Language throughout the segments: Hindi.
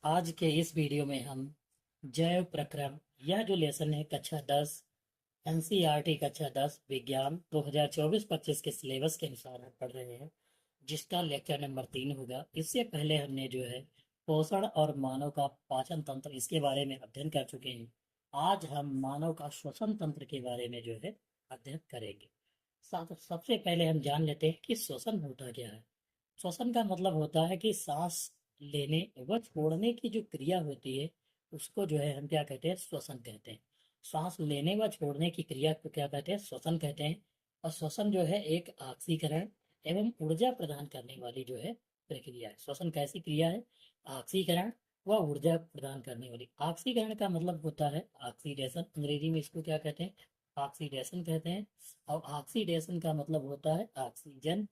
आज के इस वीडियो में हम जैव प्रक्रम यह जो लेसन है कक्षा 10 एनसीईआरटी कक्षा 10 विज्ञान 2024-25 के सिलेबस के अनुसार हम पढ़ रहे हैं, जिसका लेक्चर नंबर 3 होगा। इससे पहले हमने जो है पोषण और मानव का पाचन तंत्र इसके बारे में अध्ययन कर चुके हैं। आज हम मानव का श्वसन तंत्र के बारे में जो है अध्ययन करेंगे। सबसे पहले हम जान लेते हैं कि श्वसन होता क्या है। श्वसन का मतलब होता है कि सांस लेने व छोड़ने की जो क्रिया होती है उसको जो है हम क्या कहते हैं, श्वसन कहते हैं। सांस लेने व छोड़ने की क्रिया को क्या कहते हैं, श्वसन कहते हैं। और श्वसन जो है एक ऑक्सीकरण एवं ऊर्जा प्रदान करने वाली जो है प्रक्रिया है। श्वसन कैसी क्रिया है? ऑक्सीकरण व ऊर्जा प्रदान करने वाली। ऑक्सीकरण का मतलब होता है ऑक्सीडेशन, अंग्रेजी में इसको क्या कहते हैं, ऑक्सीडेशन कहते हैं। और ऑक्सीडेशन का मतलब होता है ऑक्सीजन।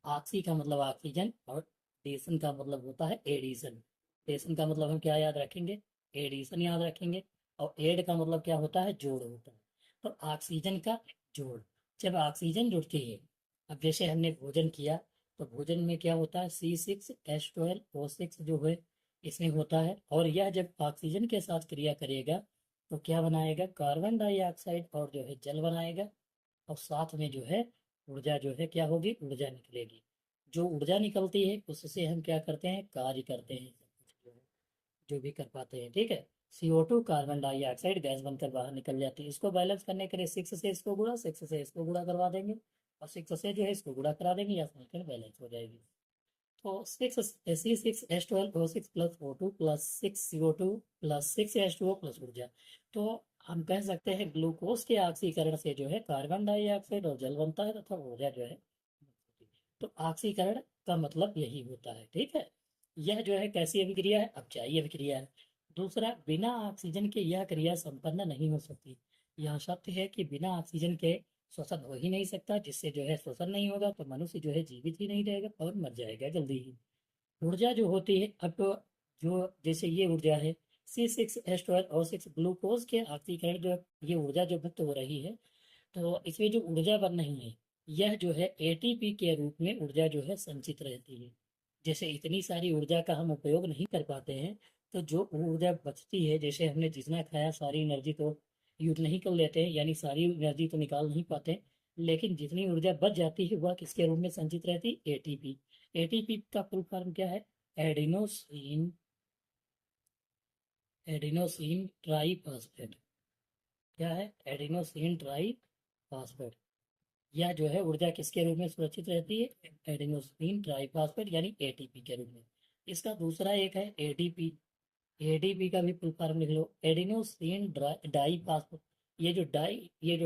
ऑक्सी का मतलब ऑक्सीजन और डेशन का मतलब होता है एडिशन। डेशन का मतलब हम क्या याद रखेंगे, एडिशन याद रखेंगे। और एड का मतलब क्या होता है, जोड़ होता है। तो ऑक्सीजन का जोड़, जब ऑक्सीजन जुड़ती है, अब जैसे हमने भोजन किया तो भोजन में क्या होता है, C6H12O6 जो है इसमें होता है। और यह जब ऑक्सीजन के साथ क्रिया करेगा तो क्या बनाएगा, कार्बन डाइऑक्साइड और जो है जल बनाएगा। और साथ में जो है ऊर्जा जो है क्या होगी, ऊर्जा निकलेगी। जो ऊर्जा निकलती है उससे हम क्या करते हैं, कार्य करते हैं, जो भी कर पाते हैं। ठीक है। CO2 कार्बन डाइऑक्साइड गैस बनकर बाहर निकल जाती है। इसको बैलेंस करने के लिए 6 से इसको गुणा, 6 से इसको गुणा करवा देंगे और 6 से जो है इसको गुणा करा देंगे, या साइकिल बैलेंस हो जाएगी। तो C6H12O6 plus O2 plus 6CO2 plus 6H2O plus ऊर्जा। तो हम कह सकते हैं ग्लूकोज के ऑक्सीकरण से जो है कार्बन डाइऑक्साइड और जल बनता है तथा ऊर्जा जो है। तो ऑक्सीकरण का मतलब यही होता है। ठीक है। यह जो है कैसी अभिक्रिया है, अपचायी अभिक्रिया है। दूसरा, बिना ऑक्सीजन के यह क्रिया संपन्न नहीं हो सकती। यह सत्य है कि बिना ऑक्सीजन के श्वसन हो ही नहीं सकता। जिससे जो है श्वसन नहीं होगा तो मनुष्य जो है जीवित ही नहीं रहेगा और मर जाएगा जल्दी ही। ऊर्जा जो होती है, अब तो जो जैसे ये ऊर्जा है C6H12O6 ग्लूकोज के ऑक्सीकरण जो ये ऊर्जा जो मुक्त हो रही है, तो इसमें जो ऊर्जा बन रही है यह जो है ATP के रूप में ऊर्जा जो है संचित रहती है। जैसे इतनी सारी ऊर्जा का हम उपयोग नहीं कर पाते हैं, तो जो ऊर्जा बचती है, जैसे हमने जितना खाया सारी एनर्जी तो यूज नहीं कर लेते हैं, यानी सारी एनर्जी तो निकाल नहीं पाते। लेकिन जितनी ऊर्जा बच जाती है वह किसके रूप में संचित रहती है, ATP। ATP का फुल फॉर्म क्या है, एडिनोसिन एडिनोसिन ट्राईफॉस्फेट। क्या है, एडिनोसिन ट्राईफॉस्फेट। यह जो है ऊर्जा किसके रूप में सुरक्षित रहती है, एडेनोसिन ट्राइफॉस्फेट यानी ATP के रूप में। इसका दूसरा एक है ADP। ADP का भी फुल फॉर्म लिख लो, एडिनोसिन डाइफॉस्फेट। ये जो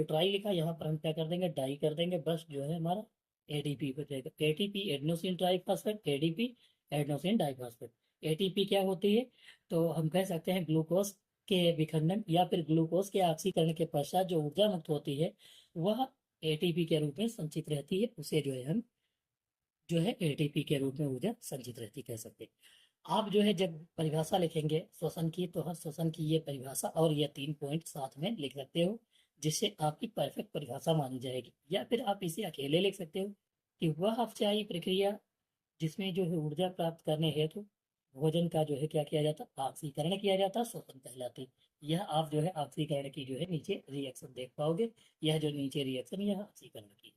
ट्राई लिखा यहाँ पर हम क्या कर देंगे, डाई कर देंगे, बस जो है हमारा ADP हो जाएगा। ATP adenosine triphosphate, ADP adenosine diphosphate. ATP क्या होती है, तो हम कह सकते हैं ग्लूकोज के विखंडन या फिर ग्लूकोज के ऑक्सीकरण के पश्चात जो ऊर्जा मुक्त होती है वह ATP के रूप में संचित रहती है। उसे जो है हम जो है ATP के रूप में ऊर्जा संचित रहती कह सकते हैं। आप जो है जब परिभाषा लिखेंगे श्वसन की, तो हर श्वसन की ये परिभाषा और ये 3 पॉइंट साथ में लिख सकते हो, जिससे आपकी परफेक्ट परिभाषा मानी जाएगी। या फिर आप इसे अकेले लिख सकते हो कि वह अपचायी प्रक्रिया जिसमें जो है ऊर्जा प्राप्त करने हेतु भोजन का जो है क्या किया जाता, ऑक्सीकरण किया जाता, श्वसन कहलाती। यह आप जो है ऑक्सीकरण की जो है नीचे रिएक्शन देख पाओगे। यह जो नीचे रिएक्शन यह ऑक्सीकरण की।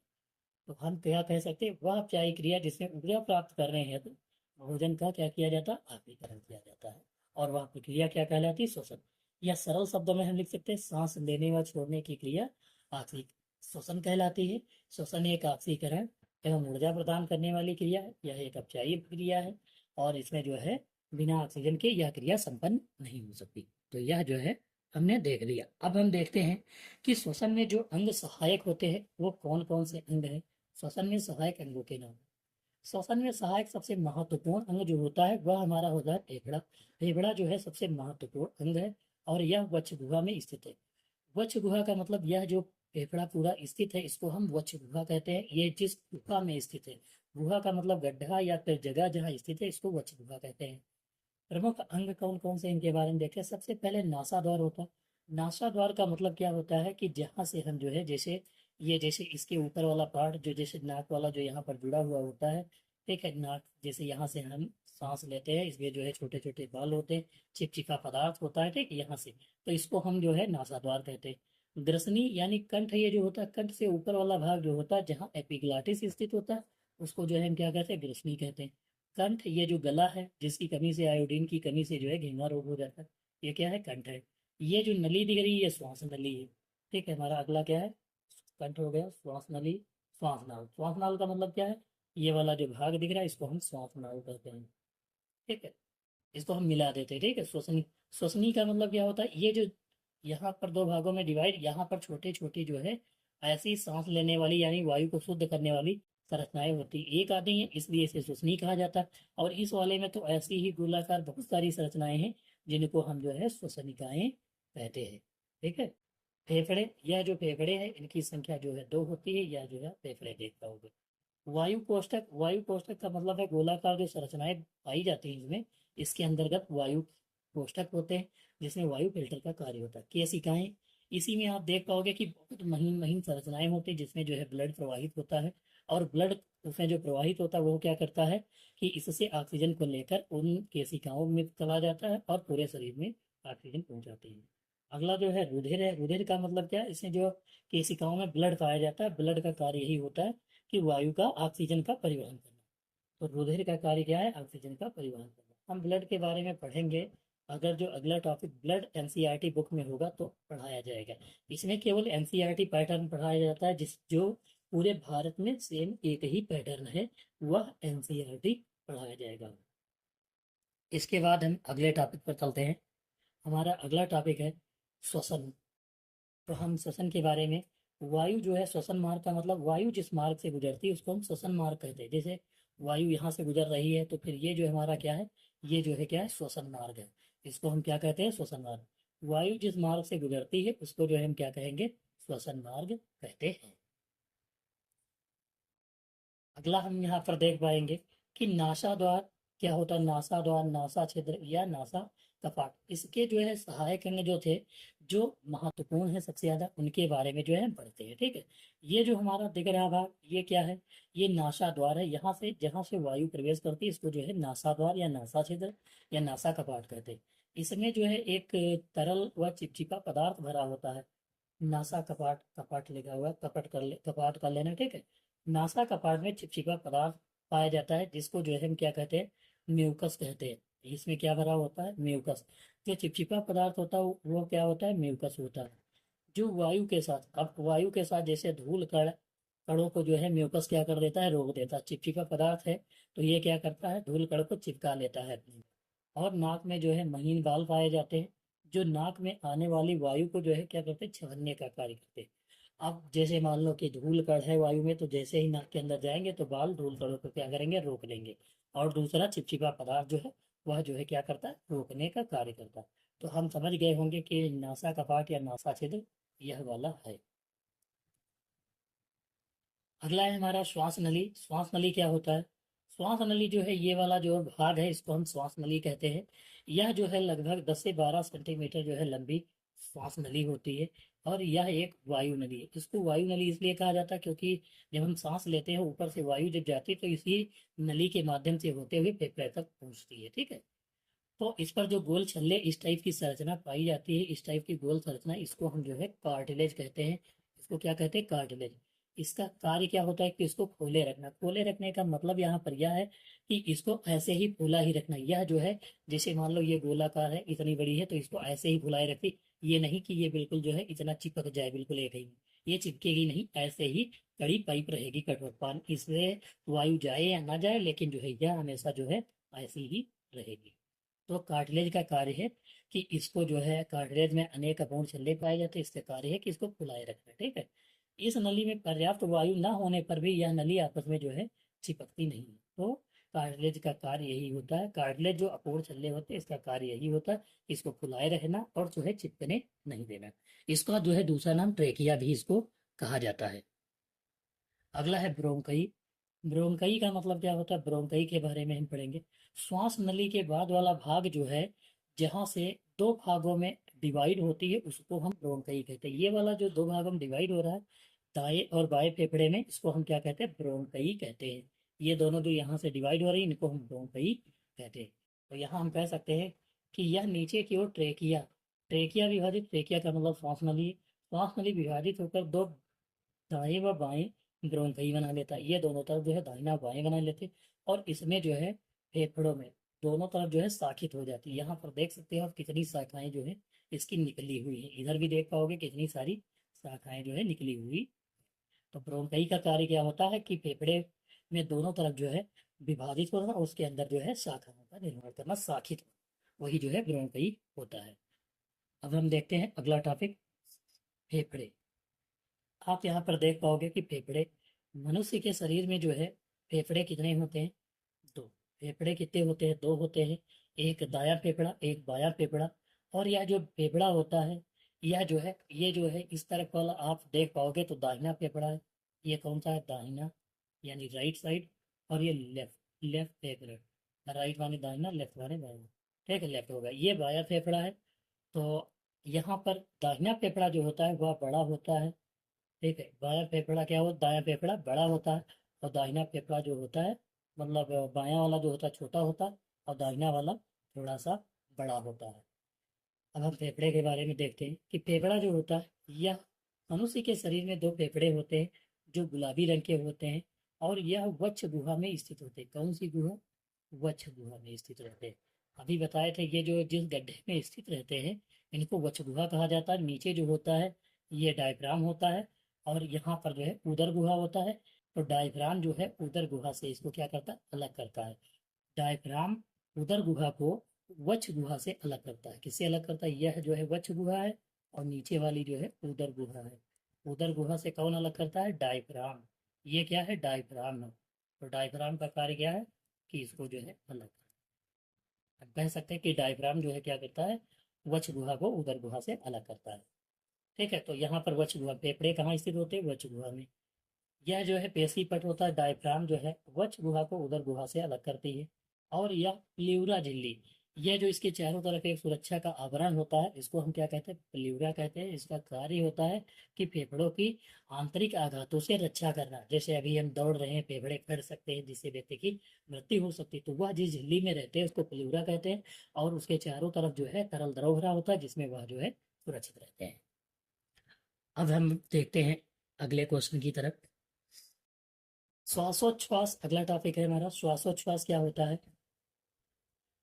तो हम क्या कह सकते हैं, वह अपचायी क्रिया जिसमें ऊर्जा प्राप्त कर रहे हैं तो भोजन का क्या किया जाता, ऑक्सीकरण किया जाता है। और वह प्रक्रिया क्या कहलाती है, श्वसन। या सरल शब्दों में हम लिख सकते हैं सांस लेने व छोड़ने की क्रिया ऑक्सी श्वसन कहलाती है। श्वसन एक ऑक्सीकरण एवं ऊर्जा प्रदान करने वाली क्रिया है। यह एक अपचायी क्रिया है और इसमें जो है बिना ऑक्सीजन के यह क्रिया संपन्न नहीं हो सकती। तो यह जो है हमने देख लिया। अब हम देखते हैं कि श्वसन में जो अंग सहायक होते हैं वो कौन कौन से अंग हैं। श्वसन में सहायक अंगों के नाम। श्वसन में सहायक सबसे महत्वपूर्ण अंग जो होता है वह हमारा होता है फेफड़ा। फेफड़ा जो है सबसे महत्वपूर्ण अंग है और यह वक्ष गुहा में स्थित है। वक्ष गुहा का मतलब यह जो फेफड़ा पूरा स्थित है इसको हम वक्ष गुहा कहते हैं। ये जिस गुहा में स्थित है, गुहा का मतलब गड्ढा या फिर जगह जहाँ स्थित है, इसको वक्ष गुहा कहते हैं। प्रमुख अंग कौन कौन से इनके बारे में देखें। सबसे पहले नासाद्वार होता है। नासाद्वार का मतलब क्या होता है कि जहाँ से हम जो है जैसे ये जैसे इसके ऊपर वाला पार्ट जो जैसे नाक वाला जो यहाँ पर जुड़ा हुआ होता है, ठीक है। नाक जैसे यहाँ से हम सांस लेते हैं, इसमें जो है छोटे छोटे बाल होते हैं, चिपचिपा पदार्थ होता है, ठीक है, यहाँ से, तो इसको हम जो है नासाद्वार कहते हैं। ग्रसनी यानी कंठ, ये जो होता है कंठ से ऊपर वाला भाग जो होता है जहाँ एपिग्लाटिस स्थित होता है, उसको जो है हम क्या कहते हैं, ग्रसनी कहते हैं। कंठ, ये जो गला है जिसकी कमी से, आयोडीन की कमी से जो है घेंगा रोग हो जाता है, ये क्या है, कंठ है। ये जो नली दिख रही है ये श्वास नली है। ठीक है, हमारा अगला क्या है, कंठ हो गया, श्वास नली, श्वास नाल। श्वास नाल का मतलब क्या है, ये वाला जो भाग दिख रहा है इसको हम श्वास नाल कहते हैं। ठीक है, इसको हम मिला देते हैं। ठीक है, श्वसनी, श्वसनी का मतलब क्या होता है, ये जो यहाँ पर दो भागों में डिवाइड, यहाँ पर छोटे छोटी जो है ऐसी सांस लेने वाली यानी वायु को शुद्ध करने वाली संरचनाएं होती एक आती हैं, इसलिए इसे श्वसनी कहा जाता है। और इस वाले में तो ऐसी ही गोलाकार बहुत सारी संरचनाएं हैं जिनको हम जो है श्वसनिकाएं कहते हैं। ठीक है, फेफड़े, यह जो फेफड़े हैं इनकी संख्या जो है दो होती है, यह जो है फेफड़े देख पाओगे। वायु कोष्ठक, वायु कोष्ठक का मतलब है गोलाकार जो संरचनाएं पाई जाती हैं इसमें, इसके अंतर्गत वायु कोष्ठक होते हैं, जिसमें वायु फिल्टर का कार्य होता है। केशिकाएं, इसी में आप देख पाओगे कि बहुत महीन महीन संरचनाएं होती हैं जिसमें जो है ब्लड प्रवाहित होता है, और ब्लड उसमें जो प्रवाहित होता है वो क्या करता है कि इससे ऑक्सीजन को लेकर उन केशिकाओं में चला जाता है और पूरे शरीर में ऑक्सीजन पहुंचाती है। अगला जो है रुधिर है। रुधिर का मतलब क्या है, इसमें जो केशिकाओं में ब्लड पाया जाता है, ब्लड का कार्य यही होता है कि वायु का ऑक्सीजन का परिवहन करना। तो रुधिर का कार्य क्या है, ऑक्सीजन का परिवहन करना। हम ब्लड के बारे में पढ़ेंगे, अगर जो अगला टॉपिक ब्लड एनसीईआरटी बुक में होगा तो पढ़ाया जाएगा। इसमें केवल एनसीईआरटी पैटर्न पढ़ाया जाता है, जिस जो पूरे भारत में सेम एक ही पैटर्न है, वह एनसीईआरटी पढ़ाया जाएगा। इसके बाद हम अगले टॉपिक पर चलते हैं। हमारा अगला टॉपिक है श्वसन। तो हम श्वसन के बारे में, वायु जो है श्वसन मार्ग का मतलब, वायु जिस मार्ग से गुजरती है उसको हम श्वसन मार्ग कहते हैं। जैसे वायु यहाँ से गुजर रही है तो फिर ये जो हमारा क्या है, ये जो है क्या है, श्वसन मार्ग है। इसको हम क्या कहते हैं, श्वसन मार्ग। वायु जिस मार्ग से गुजरती है उसको जो है हम क्या कहेंगे, श्वसन मार्ग कहते हैं। अगला हम यहाँ पर देख पाएंगे कि नासा द्वार क्या होता है। नासा द्वार, नासा छिद्र या नासा कपाट, इसके जो है सहायक अंग जो थे, जो महत्वपूर्ण है सबसे ज्यादा, उनके बारे में जो है हम पढ़ते हैं। ठीक है, ये जो हमारा दिख रहा भाग ये क्या है, ये नासा द्वार है। यहाँ से जहाँ से वायु प्रवेश करती है इसको जो है नासा द्वार या नासा छिद्र या नासा कपाट कहते हैं। इसमें जो है एक तरल व चिपचिपा पदार्थ भरा होता है। नासा कपाट, कपाट लिखा हुआ है, कपट कर ले, कपाट कर लेना। ठीक है, नासा कपाट में चिपचिपा पदार्थ पाया जाता है जिसको जो है हम क्या कहते हैं, म्यूकस कहते हैं। इसमें क्या भरा होता है, म्यूकस। जो चिपचिपा पदार्थ होता है वो क्या होता है, म्यूकस होता है। जो वायु के साथ, अब वायु के साथ जैसे धूल कण, कणों को जो है म्यूकस क्या कर देता है, रोक देता है। चिपचिपा पदार्थ है तो ये क्या करता है, धूल कण को चिपका लेता है अपने। और नाक में जो है महीन बाल पाए जाते हैं, जो नाक में आने वाली वायु को जो है क्या करते हैं, छानने का कार्य करते हैं। अब जैसे मान लो कि धूल कण है वायु में, तो जैसे ही नाक के अंदर जाएंगे तो बाल धूल कणों को क्या करेंगे, रोक लेंगे। और दूसरा चिपचिपा पदार्थ जो है वह जो है क्या करता है, रोकने का कार्य करता है। तो हम समझ गए होंगे कि नासा कपाट या नासा छिद्र यह वाला है। अगला है हमारा श्वास नली। श्वास नली क्या होता है, श्वास नली जो है ये वाला जो भाग है इसको हम श्वास नली कहते हैं। यह जो है लगभग 10 से 12 सेंटीमीटर जो है लंबी श्वास नली होती है, और यह एक वायु नली है। इसको वायु नली इसलिए कहा जाता है क्योंकि जब हम सांस लेते हैं ऊपर से वायु जब जाती है तो इसी नली के माध्यम से होते हुए फेफड़े तक पहुंचती है। ठीक है, तो इस पर जो गोल छल्ले इस टाइप की संरचना पाई जाती है, इस टाइप की गोल संरचना, इसको हम जो है कार्टिलेज कहते हैं। इसको क्या कहते हैं, कार्टिलेज। इसका कार्य क्या होता है कि इसको खोले रखना। खोले रखने का मतलब यहाँ पर यह है कि इसको ऐसे ही फूला ही रखना। यह जो है, जैसे मान लो ये गोलाकार है, इतनी बड़ी है, तो इसको ऐसे ही फुलाए रखती, ये नहीं कि ये बिल्कुल जो है इतना चिपक जाए बिल्कुल एक ही में। ये चिपकेगी नहीं, ऐसे ही कड़ी पाइप रहेगी, कठोर पान, इससे वायु जाए या ना जाए, लेकिन जो है यह हमेशा जो है ऐसी ही रहेगी। तो कार्टिलेज का कार्य है कि इसको जो है, कार्टिलेज में अनेक अपूर्ण छल्ले पाए जाते हैं, इसका कार्य है कि इसको फुलाए रखना। ठीक है, इस नली में पर्याप्त वायु न होने पर भी यह नली आपस में जो है चिपकती नहीं है। तो कार्टिलेज का कार्य यही होता है, कार्टिलेज जो अपूर्ण छल्ले होते हैं इसका कार्य यही होता है, इसको फुलाए रखना और जो है चिपकने नहीं देना। इसका जो है दूसरा नाम ट्रेकिया भी इसको कहा जाता है। अगला है ब्रोंकई। ब्रोंकई का मतलब क्या होता है, ब्रोंकई के बारे में हम पढ़ेंगे। श्वास नली के बाद वाला भाग जो है, जहाँ से दो भागों में डिवाइड होती है उसको हम ब्रोंकई कहते हैं। ये वाला जो दो भागों में डिवाइड हो रहा है, दाएं और बाएं फेफड़े में, इसको हम क्या कहते हैं, ब्रोंकई कहते हैं। ये दोनों जो यहाँ से डिवाइड हो रही है इनको हम ब्रोंकाई कहते हैं। तो यहाँ हम कह सकते हैं कि यह नीचे की ओर ट्रेकिया, ट्रेकिया विभाजित, ट्रेकिया का मतलब श्वास नली, श्वास नली विभाजित होकर दो दाएं व बाएं ब्रोंकाई बना लेता है। ये दोनों तरफ जो है दाहिना बाएं बना लेते हैं और इसमें जो है फेफड़ों में दोनों तरफ जो है शाखित हो जाती है। यहाँ पर देख सकते हो आप कितनी शाखाएं जो है इसकी निकली हुई है, इधर भी देख पाओगे कितनी सारी शाखाएं जो है निकली हुई। तो ब्रोंकाई का कार्य क्या होता है कि फेफड़े में दोनों तरफ जो है विभाजित होना और उसके अंदर जो है शाखाओं का निर्माण करना, शाखित होना, वही जो है ब्रोंकाई होता है। अब हम देखते हैं अगला टॉपिक, फेफड़े। आप यहाँ पर देख पाओगे कि फेफड़े, मनुष्य के शरीर में जो है फेफड़े कितने होते हैं, दो। फेफड़े कितने होते हैं, दो होते हैं, एक दायां फेफड़ा एक बायां फेफड़ा। और यह जो फेफड़ा होता है यह जो है, ये जो है इस तरफ वाला आप देख पाओगे तो दाहिना फेफड़ा है। ये कौन सा है, दाहिना यानी राइट साइड। और ये लेफ्ट, लेफ्ट फेफड़ा, राइट वाले दाहिना लेफ्ट वाले बायां, ठीक है, लेफ्ट होगा। ये बायां फेफड़ा है। तो यहाँ पर दाहिना फेफड़ा जो होता है वह बड़ा होता है, ठीक है। बायां फेफड़ा क्या होता है, दायां फेफड़ा बड़ा होता है और दाहिना फेफड़ा जो होता है मतलब बायां वाला जो होता है छोटा होता है और दाहिना वाला थोड़ा सा बड़ा होता है। अब हम फेफड़े के बारे में देखते हैं कि फेफड़ा जो होता है यह, मनुष्य के शरीर में दो फेफड़े होते हैं जो गुलाबी रंग के होते हैं और यह वक्ष गुहा में स्थित होते हैं। कौन सी गुहा, वक्ष गुहा में स्थित रहते हैं। अभी बताए थे ये जो जिस गड्ढे में स्थित रहते हैं इनको वक्ष गुहा कहा जाता है। नीचे जो होता है ये डायफ्राम होता है और यहाँ पर जो है उदर गुहा होता है। तो डायफ्राम जो है उदर गुहा से इसको क्या करता है, अलग करता है। डायफ्राम उदर गुहा को वक्ष गुहा से अलग करता है। किससे अलग करता है, यह जो है वक्ष गुहा है और नीचे वाली जो है उदर गुहा है। उदर गुहा से कौन अलग करता है, डायफ्राम। ये क्या है, डायफ्राम है। तो डायफ्राम का कार्य क्या है कि इसको जो है अलग, अब कह सकते हैं कि डायफ्राम जो है क्या करता है, वक्ष गुहा को उदर गुहा से अलग करता है, ठीक है। तो यहाँ पर वक्ष गुहा, फेफड़े कहाँ स्थित होते हैं, वक्ष गुहा में। यह जो है पेशी पट होता है, डायफ्राम जो है वक्ष गुहा को उदर गुहा से अलग करती है। और यह प्लीउरा झिल्ली, यह जो इसके चारों तरफ एक सुरक्षा का आवरण होता है इसको हम क्या कहते हैं, प्लीउरा कहते हैं। इसका कार्य होता है कि फेफड़ों की आंतरिक आघातों से रक्षा करना। जैसे अभी हम दौड़ रहे हैं, फेफड़े फट सकते हैं जिससे व्यक्ति की मृत्यु हो सकती है, तो वह जिस झिल्ली में रहते हैं उसको प्लीउरा कहते हैं। और उसके चारों तरफ जो है तरल द्रव भरा होता है जिसमें वह जो है सुरक्षित रहते हैं। अब हम देखते हैं अगले क्वेश्चन की तरफ। श्वासोच्छ्वास अगला टॉपिक है हमारा। श्वासोच्छ्वास क्या होता है,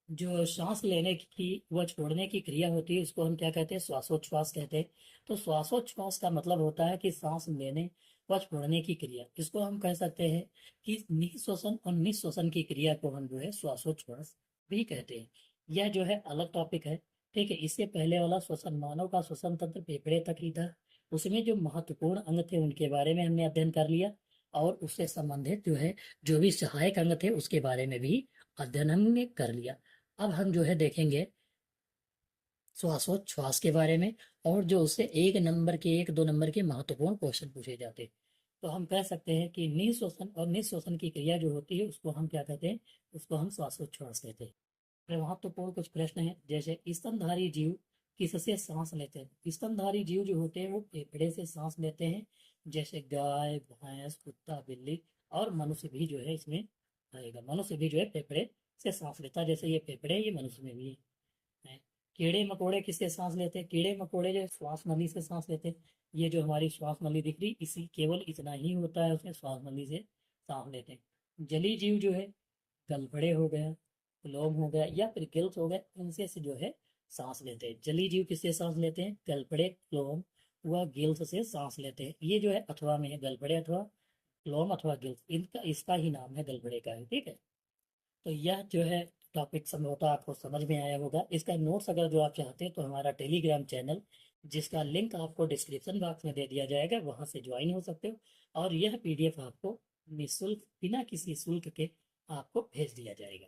जो सांस लेने की व छोड़ने की क्रिया होती है उसको हम क्या कहते हैं, श्वासोच्छ्वास कहते हैं। तो श्वासोच्छ्वास का मतलब होता है कि सांस लेने व छोड़ने की क्रिया। इसको हम कह सकते हैं कि निःश्वसन और निःश्वसन की क्रिया को हम जो है श्वासोच्छ्वास भी कहते हैं। यह जो है अलग टॉपिक है, ठीक है। इससे पहले वाला श्वसन, मानव का श्वसन तंत्र फेफड़े तक ही था, उसमें जो महत्वपूर्ण अंग थे उनके बारे में हमने अध्ययन कर लिया और उससे संबंधित जो है जो भी सहायक अंग थे उसके बारे में भी अध्ययन हमने कर लिया। अब हम जो है देखेंगे श्वासोच्छ्वास के बारे में और जो उससे एक नंबर के, एक दो नंबर के महत्वपूर्ण क्वेश्चन पूछे जाते हैं। तो हम कह सकते हैं कि निःश्वसन और निःश्वसन की क्रिया जो होती है उसको हम क्या कहते हैं, उसको हम श्वासोच्छ्वास कहते हैं। फिर महत्वपूर्ण कुछ प्रश्न हैं, जैसे स्तनधारी जीव किससे सांस लेते हैं। स्तनधारी जीव जो होते हैं वो फेफड़े से सांस लेते हैं, जैसे गाय, भैंस, कुत्ता, बिल्ली और मनुष्य भी जो है इसमें आएगा। मनुष्य भी जो है फेफड़े से सांस लेता है, जैसे ये फेफड़े ये मनुष्य में भी है। कीड़े मकोड़े किससे सांस लेते हैं, कीड़े मकोड़े जो श्वास नली से सांस लेते हैं। ये जो हमारी श्वास नली दिख रही, इसी केवल इतना ही होता है उसमें, श्वास नली से सांस लेते हैं। जलीय जीव जो है, गलफड़े हो गया, क्लोम हो गया या फिर गिल्स हो गया, इनसे से जो है सांस लेते हैं। जलीय जीव किससे सांस लेते हैं, गलफड़े, क्लोम व गिल्स से सांस लेते हैं। ये जो है अथवा में है, गलफड़े अथवा क्लोम अथवा गिल्स, इनका इसका ही नाम है गलफड़े का है, ठीक है। तो यह जो है टॉपिक संभवतः आपको समझ में आया होगा। इसका नोट्स अगर जो आप चाहते हैं तो हमारा टेलीग्राम चैनल, जिसका लिंक आपको डिस्क्रिप्शन बॉक्स में दे दिया जाएगा, वहां से ज्वाइन हो सकते हो और यह पीडीएफ आपको निःशुल्क, बिना किसी शुल्क के आपको भेज दिया जाएगा।